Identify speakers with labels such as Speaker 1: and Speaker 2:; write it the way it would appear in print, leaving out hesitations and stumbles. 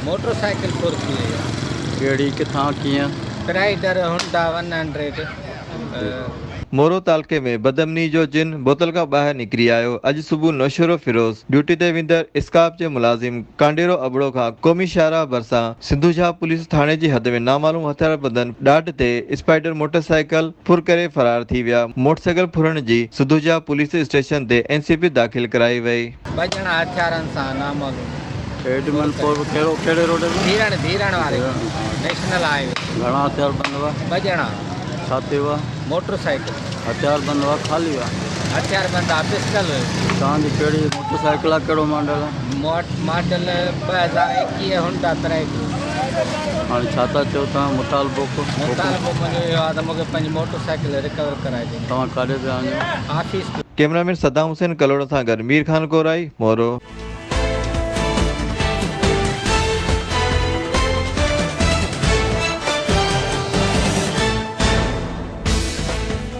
Speaker 1: Motorcycle फुर थी वई आहे।
Speaker 2: कहिड़ी किथां कीअं?
Speaker 1: Rider Honda 100।
Speaker 3: मोरो तालके में बदमनी जो जिन बोतल का ॿाहिरि निकिरी आयो। अॼु सुबुह नौशरो फिरोज़ ड्यूटी ते वेंदड़ इस्काप जे मुलाज़िम कांडेरो अबड़ो खां क़ौमी शाहराह भरिसां सिंधुजा पुलिस थाणे जी हद में नामालूम हथियारबंदनि ॾाढ ते स्पाइडर मोटरसाइकिल फुर करे फरार थी विया। मोटरसाइकिल फुरण जी सिंधुजा पुलिस स्टेशन ते एनसीपी दाख़िल कराई वई।
Speaker 1: ॿ ॼणा हथियारनि सां नामालूम
Speaker 2: कहिड़े रोड ते?
Speaker 1: धीरण वारे नेशनल हाईवे।
Speaker 2: घणा हथियार बंद हुआ?
Speaker 1: 2 ॼणा।
Speaker 2: छा ते हुआ?
Speaker 1: मोटरसाइकिल
Speaker 2: हथियार बंद हुआ ख़ाली हुआ?
Speaker 1: हथियार बंद आहे, पिस्टल।
Speaker 2: तव्हांजी कहिड़ी मोटरसाइकिल आहे, कहिड़ो मॉडल आहे?
Speaker 1: Model 2021 Honda 3।
Speaker 2: हाणे छा था चओ तव्हां? मुतालबो
Speaker 1: मुंहिंजो इहो आहे त मूंखे पंहिंजी मोटरसाइकिल रिकवर कराए ॾियो।
Speaker 2: तव्हां काॾे पिया वञो?
Speaker 1: ऑफिस।
Speaker 3: कैमरामैन सदाम हुसैन कलोड़ सां गॾु मीर ख़ान कोराई मोरो।